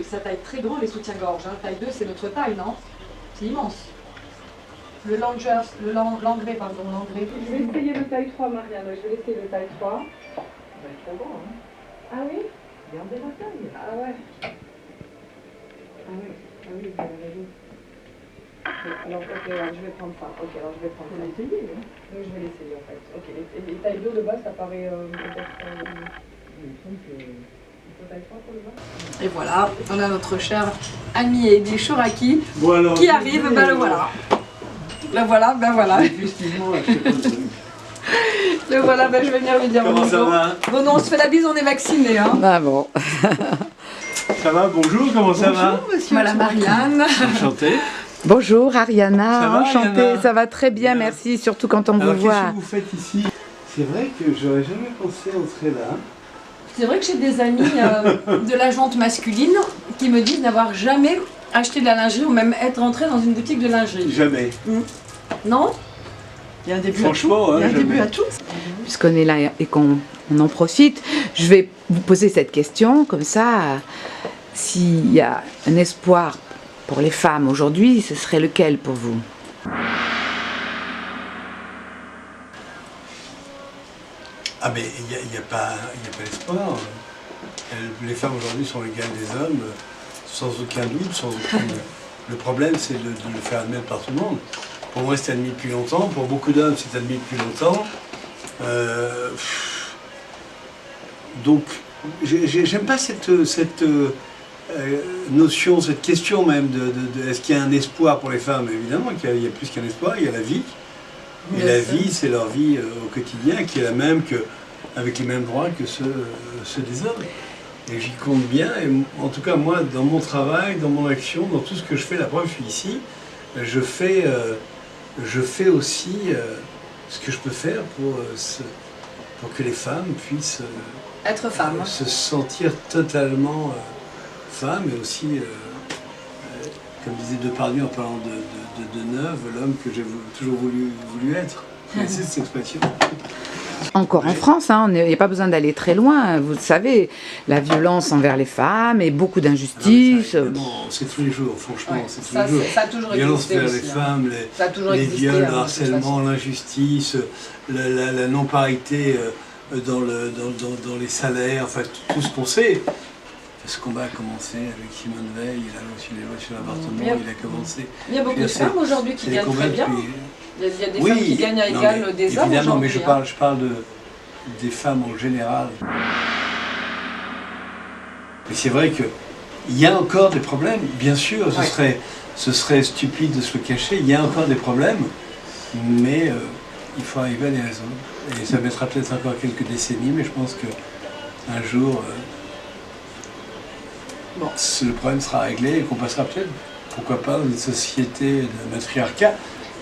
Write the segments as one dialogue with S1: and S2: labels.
S1: sa taille très grand, les soutiens-gorge. Hein. Taille 2, c'est notre taille, non? C'est immense. Le l'engrais, pardon, l'engrais.
S2: Je vais essayer le taille 3, Marianne. Je vais essayer le taille 3.
S1: Ça va être trop grand, hein.
S2: Ah oui?
S1: Regardez la taille.
S2: Ah ouais.
S1: Ah oui, vous avez raison.
S2: Alors, ok, alors, je vais prendre ça. Ok, alors je vais prendre ça.
S1: L'essayer, hein.
S2: Donc, je vais l'essayer en fait. Ok, et taille 2 de base, ça paraît peut-être. Taille 3 pour le bas.
S1: Et voilà, on a notre cher ami Eddie Chouraki qui arrive, ben le voilà. Le voilà, ben voilà. Le voilà, ben je vais venir lui dire
S3: comment
S1: bonjour.
S3: ça va?
S1: Bon non, on se fait la bise, on est vaccinés. Hein.
S4: Ah bon.
S3: Ça va, bonjour, comment ça va?
S1: Monsieur voilà Marianne.
S3: Enchanté.
S4: Bonjour Ariana,
S3: Ça va,
S4: enchantée,
S3: Ariana?
S4: ça va très bien, merci, surtout quand on
S3: Alors
S4: vous
S3: qu'est-ce
S4: voit.
S3: que vous faites ici? C'est vrai que j'aurais jamais pensé entrer là.
S1: C'est vrai que j'ai des amis de la jante masculine qui me disent n'avoir jamais acheté de la lingerie ou même être rentré dans une boutique de lingerie.
S3: Jamais.
S1: Non? Il y a un début
S3: Franchement,
S1: à tout. Il y a un
S3: jamais.
S1: début à tout.
S4: Puisqu'on est là et qu'on en profite, je vais vous poser cette question, comme ça, s'il y a un espoir pour les femmes aujourd'hui, ce serait lequel pour vous?
S3: Ah mais il n'y a pas d'espoir. Les femmes aujourd'hui sont égales des hommes, sans aucun doute, sans aucune... Le problème c'est de le faire admettre par tout le monde. Pour moi c'est admis depuis longtemps, pour beaucoup d'hommes c'est admis depuis longtemps. Donc j'aime pas cette notion, cette question même de est-ce qu'il y a un espoir pour les femmes? Évidemment qu'il y a plus qu'un espoir, il y a la vie. Et la vie, c'est leur vie au quotidien qui est la même, avec les mêmes droits que ceux des hommes. Et j'y compte bien, et en tout cas moi, dans mon travail, dans mon action, dans tout ce que je fais, la preuve, je suis ici, je fais aussi ce que je peux faire pour que les femmes puissent
S1: Être femme.
S3: se sentir totalement femmes, et aussi, comme disait Depardieu en parlant de Neuve, l'homme que j'ai toujours voulu être. Vous connaissez cette expression?
S4: Encore en France, hein, il n'y a pas besoin d'aller très loin, vous le savez, la violence envers les femmes et beaucoup d'injustices.
S3: C'est tous les jours, franchement,
S1: Ouais,
S3: c'est tous les jours.
S1: Ça a toujours
S3: Violence
S1: existé
S3: envers les
S1: aussi,
S3: femmes,
S1: Ça a toujours
S3: les
S1: existé,
S3: viols,
S1: hein,
S3: le harcèlement, l'injustice, la non-parité dans les salaires, enfin tout ce qu'on sait. Ce combat a commencé avec Simone Veil, il a reçu les lois sur l'avortement, il a commencé.
S1: Il y a beaucoup de femmes aujourd'hui qui gagnent très bien. Il y a des femmes qui gagnent à égal des hommes aujourd'hui.
S3: Évidemment, mais je parle des femmes en général. Mais c'est vrai qu'il y a encore des problèmes, bien sûr, ce serait stupide de se le cacher, il y a encore des problèmes, mais il faut arriver à les résoudre. Et ça mettra peut-être encore quelques décennies, mais je pense qu'un jour, le problème sera réglé et qu'on passera peut-être, pourquoi pas, dans une société de matriarcat.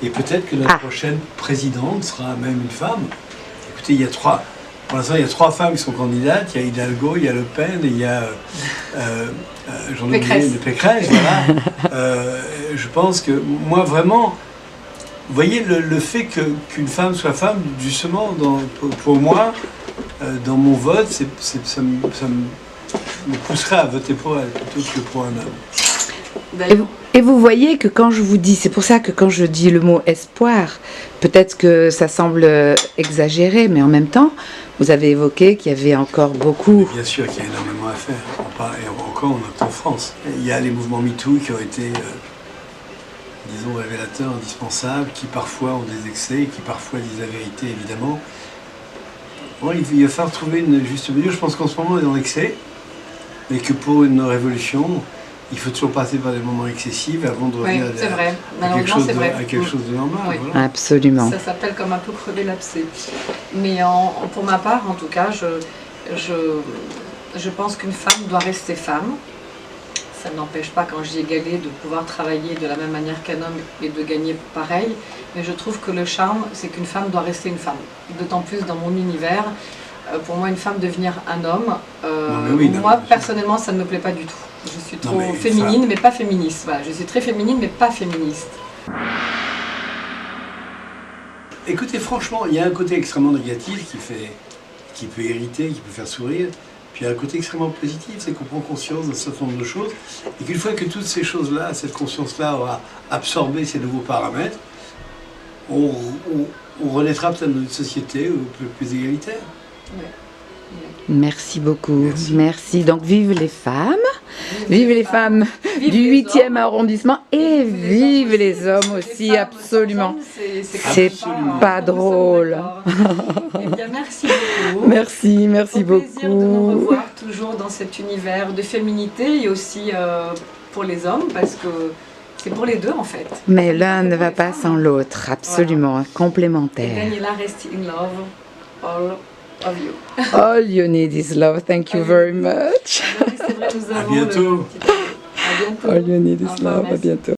S3: Et peut-être que notre prochaine présidente sera même une femme. Écoutez, pour l'instant, il y a 3 femmes qui sont candidates. Il y a Hidalgo, il y a Le Pen et il y a Pécresse. Voilà. Je pense que moi, vraiment, vous voyez, le fait qu'une femme soit femme, justement, pour moi, dans mon vote, ça me pousserait à voter pour elle plutôt que pour un homme.
S4: Et vous voyez que quand je vous dis, c'est pour ça que quand je dis le mot espoir, peut-être que ça semble exagéré, mais en même temps, vous avez évoqué qu'il y avait encore beaucoup...
S3: Mais bien sûr qu'il y a énormément à faire, et encore on est en France. Il y a les mouvements MeToo qui ont été, disons, révélateurs, indispensables, qui parfois ont des excès, qui parfois disent la vérité, évidemment. Bon, il va falloir trouver une juste mesure. Je pense qu'en ce moment on est dans l'excès, mais que pour une révolution, il faut toujours passer par des moments excessifs avant de revenir à quelque chose de normal.
S1: Oui.
S3: Voilà.
S4: Absolument.
S1: Ça s'appelle comme un peu crever l'abcès. Mais pour ma part, en tout cas, je pense qu'une femme doit rester femme. Ça n'empêche pas, quand j'y égalais, de pouvoir travailler de la même manière qu'un homme et de gagner pareil. Mais je trouve que le charme, c'est qu'une femme doit rester une femme. D'autant plus dans mon univers. Pour moi, une femme devenir un homme, personnellement, ça ne me plaît pas du tout. Je suis trop féminine, mais pas féministe. Voilà, je suis très féminine, mais pas féministe.
S3: Écoutez, franchement, il y a un côté extrêmement négatif qui peut irriter, qui peut faire sourire. Puis il y a un côté extrêmement positif, c'est qu'on prend conscience d'un certain nombre de choses, et qu'une fois que toutes ces choses-là, cette conscience-là aura absorbé ces nouveaux paramètres, on renaîtra peut-être dans une société plus égalitaire.
S1: Ouais.
S4: Merci beaucoup.
S3: Merci.
S4: Merci. Donc, vive les femmes. Vive les femmes
S1: Vive
S4: du
S1: les
S4: 8e
S1: hommes.
S4: arrondissement et vive les hommes aussi,
S1: femmes
S4: absolument.
S1: ensemble,
S4: C'est
S1: comme ça,
S4: pas
S1: nous sommes
S4: drôle.
S1: d'accord. Eh bien, merci beaucoup.
S4: Merci, merci
S1: Au plaisir de nous
S4: beaucoup.
S1: revoir toujours dans cet univers de féminité et aussi pour les hommes parce que c'est pour les deux en fait.
S4: Mais l'un ne
S1: Pour
S4: va
S1: les
S4: pas
S1: femmes.
S4: sans l'autre, absolument,
S1: Et
S4: complémentaire.
S1: Daniela reste in love, all of you.
S4: All you need is love. Thank you very much.
S1: C'est vrai, nous
S3: À
S1: avons
S3: bientôt.
S1: À bientôt.
S4: All you need
S1: Au
S4: is
S1: revoir,
S4: love. À
S1: merci.
S4: bientôt.